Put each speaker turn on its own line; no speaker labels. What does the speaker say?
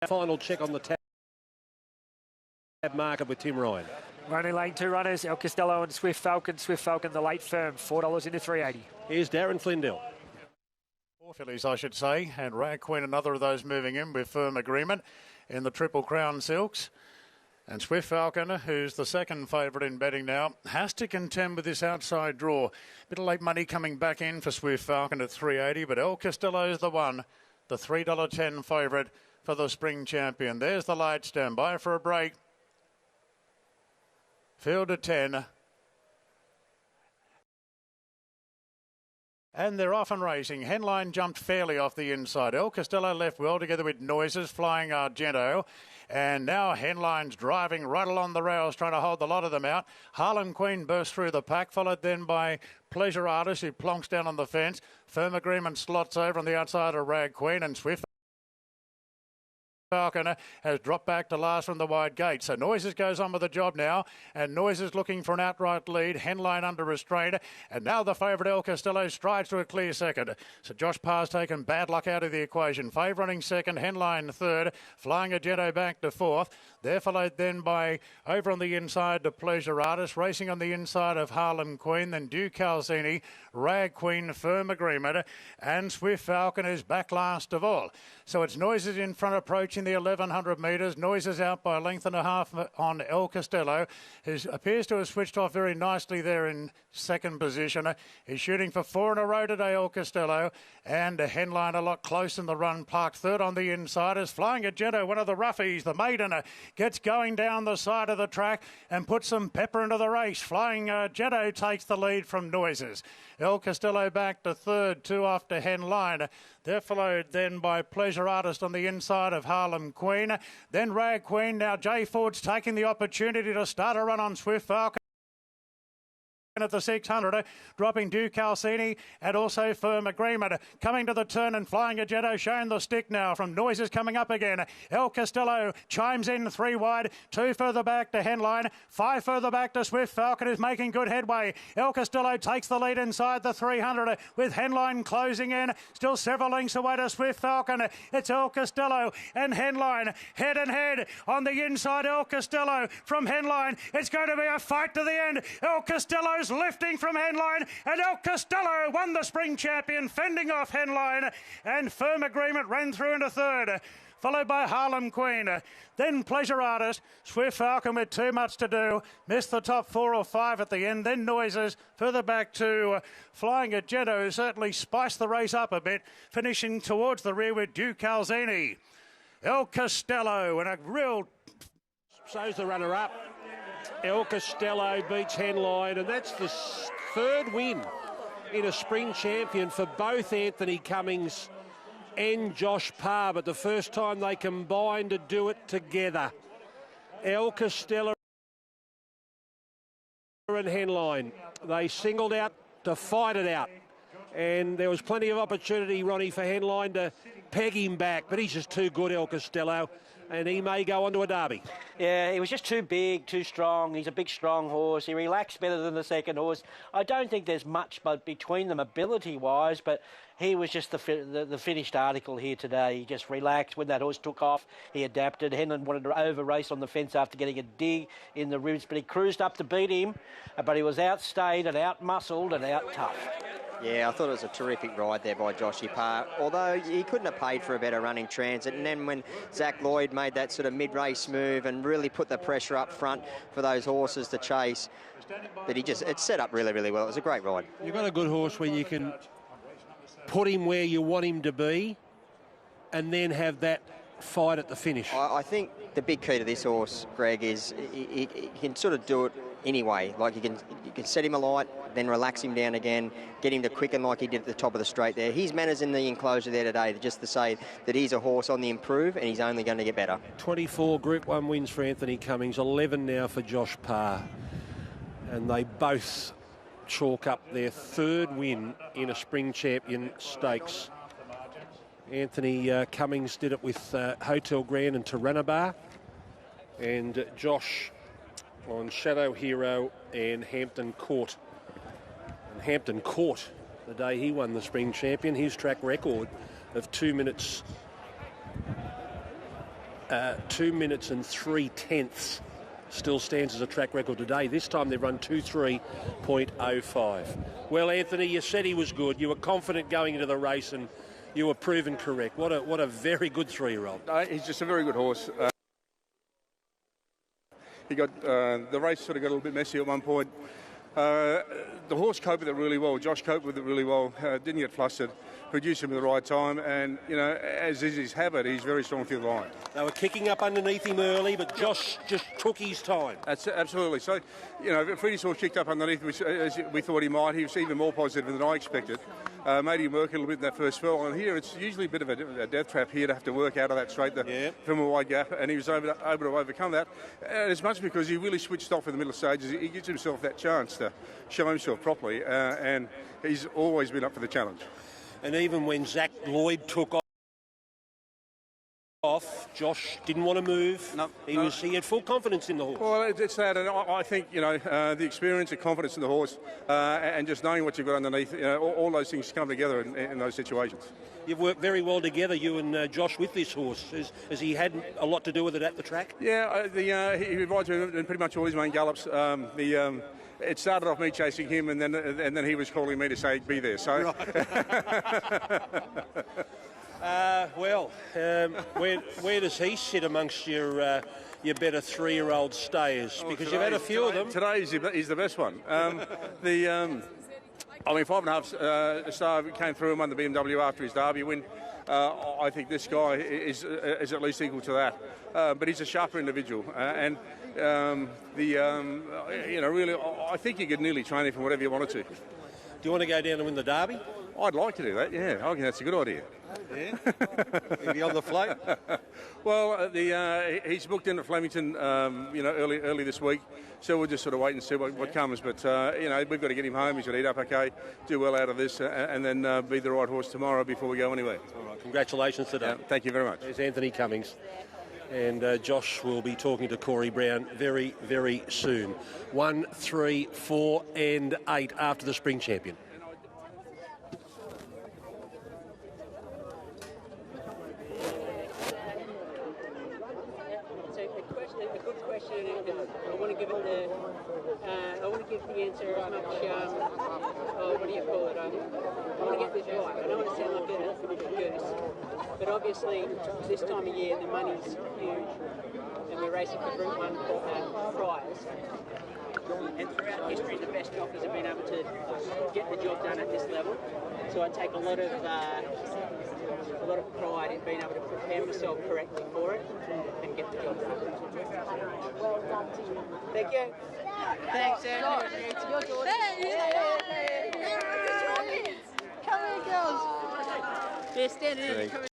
Final check on the tab market with Tim Ryan.
Running lane 2 runners, El Castello and Swift Falcon. Swift Falcon, the late firm, $4 into $3.80.
Here's Darren Flindell.
4 fillies, I should say, and Rag Queen, another of those moving in with firm agreement in the Triple Crown Silks. And Swift Falcon, who's the second favourite in betting now, has to contend with this outside draw. Bit of late money coming back in for Swift Falcon at $3.80, but El Castello's the one, the $3.10 favourite for the spring champion. There's the light, stand by for a break. Field at 10. And they're off and racing. Henline jumped fairly off the inside. El Castello left well together with Noises, Flying Argento. And now Henline's driving right along the rails, trying to hold the lot of them out. Harlem Queen burst through the pack, followed then by Pleasure Artist, who plonks down on the fence. Firm Agreement slots over on the outside of Rag Queen, and Swift Falcon has dropped back to last from the wide gate. So Noises goes on with the job now, and Noises looking for an outright lead. Henline under restraint, and now the favourite El Castello strides to a clear second. So Josh Parr's taken bad luck out of the equation. Fave running second, Henline third, Flying Argento back to fourth. They're followed then by, over on the inside, to Pleasure Artist, racing on the inside of Harlem Queen, then Duke Calzini, Rag Queen, Firm Agreement, and Swift Falcon is back last of all. So it's Noises in front, approaching the 1,100 metres. Noises out by a length and a half on El Castello, who appears to have switched off very nicely there in second position. He's shooting for 4 in a row today, El Castello, and Henline a lot close in the run, parked third on the inside is Flying Argento, one of the roughies. The maiden gets going down the side of the track and puts some pepper into the race. Flying Argento takes the lead from Noises. El Castello back to third, 2 off to Henline. They're followed then by Pleasure Artist on the inside of Harlem Queen. Then Rag Queen. Now Jay Ford's taking the opportunity to start a run on Swift Falcon at the 600, dropping Duke Calzini and also Firm Agreement. Coming to the turn, and Flying Argento showing the stick now from Noises coming up again. El Castello chimes in 3 wide, 2 further back to Henline, 5 further back to Swift Falcon, who's making good headway. El Castello takes the lead inside the 300 with Henline closing in, still several lengths away to Swift Falcon. It's El Castello and Henline head and head on the inside. El Castello from Henline. It's going to be a fight to the end. El Castello's lifting from Henline, and El Castello won the spring champion, fending off Henline, and Firm Agreement ran through into third, followed by Harlem Queen. Then Pleasure Artist, Swift Falcon with too much to do, missed the top 4 or 5 at the end. Then Noises, further back to Flying Argento, who certainly spiced the race up a bit, finishing towards the rear with Duke Calzini. El Castello, and a real...
So's the runner-up. El Castello beats Henline, and that's the third win in a spring champion for both Anthony Cummings and Josh Parr, but the first time they combined to do it together. El Castello and Henline, they singled out to fight it out, and there was plenty of opportunity, Ronnie, for Henline to peg him back, but he's just too good, El Castello, and he may go on to a derby.
Yeah, he was just too big, too strong. He's a big, strong horse. He relaxed better than the second horse. I don't think there's much between them ability-wise, but he was just the finished article here today. He just relaxed. When that horse took off, he adapted. Henlon wanted to over-race on the fence after getting a dig in the ribs, but he cruised up to beat him, but he was outstayed and out-muscled and out-tough.
Yeah, I thought it was a terrific ride there by Joshy Parr, although he couldn't have paid for a better running transit. And then when Zach Lloyd made that sort of mid-race move and really put the pressure up front for those horses to chase, that it's set up really, really well. It was a great ride.
You've got a good horse where you can put him where you want him to be and then have that fight at the finish.
I think the big key to this horse, Greg, is he can sort of do it anyway. Like you can set him alight, then relax him down again, get him to quicken like he did at the top of the straight there. His manners in the enclosure there today, just to say that he's a horse on the improve and he's only going to get better.
24 Group 1 wins for Anthony Cummings, 11 now for Josh Parr. And they both chalk up their third win in a spring champion stakes. Anthony Cummings did it with Hotel Grand and Taranabar, and Josh on Shadow Hero and Hampton Court. And Hampton Court, the day he won the spring champion, his track record of 2 minutes 2 minutes and 3/10 still stands as a track record today. This time they've run 2:3.05. Well, Anthony, you said he was good. You were confident going into the race, and you were proven correct. What a very good 3-year-old.
He's just a very good horse. He got the race sort of got a little bit messy at one point. The horse coped with it really well. Josh coped with it really well. Didn't get flustered. Produced him at the right time, and as is his habit, he's very strong through the line.
They were kicking up underneath him early, but Josh just took his time.
That's absolutely. So, Freddie's horse kicked up underneath, which as we thought he might. He was even more positive than I expected. Made him work a little bit in that first spell, and here it's usually a bit of a death trap here to have to work out of that straight from a wide gap, and he was able to overcome that. And it's much because he really switched off in the middle stages. He gives himself that chance to show himself properly, and he's always been up for the challenge.
And even when Zach Lloyd took off, Josh didn't want to move.
No,
he had full confidence in the horse.
Well, it's that, and I think the experience and confidence in the horse, and just knowing what you've got underneath, all those things come together in those situations.
You've worked very well together, you and Josh, with this horse. Has he had a lot to do with it at the track? Yeah,
he rides in pretty much all his main gallops. It started off me chasing him, and then he was calling me to say, be there. So.
Right. Where does he sit amongst your better 3-year-old stayers? Because you've had a few of them.
Today he's the best one. 5.5 star came through and won the BMW after his Derby win. I think this guy is at least equal to that. But he's a sharper individual, really, I think you could nearly train him from whatever you wanted to.
Do you want to go down and win the Derby?
I'd like to do that. Yeah, I think that's a good idea.
Yeah, maybe on the float.
Well, he's booked in at Flemington, early this week. So we'll just sort of wait and see what comes. But we've got to get him home. He's got to eat up okay, do well out of this, and then be the right horse tomorrow before we go anywhere.
All right. Congratulations today.
Thank you very much.
There's Anthony Cummings. And Josh will be talking to Corey Brown very, very soon. 1, 3, 4 and 8 after the Spring Champion.
I want to give the answer as much, what do you call it? I want to get this right. I don't want to sound like a goose, but obviously this time of year the money's huge and we're racing for Group 1 prize. And throughout history the best jockeys have been able to get the job done at this level. So I take a lot of pride in being able to prepare myself correctly for it and get the job done. Well done to you. Thank you. Thanks, Sam. Come here, girls. They're standing in.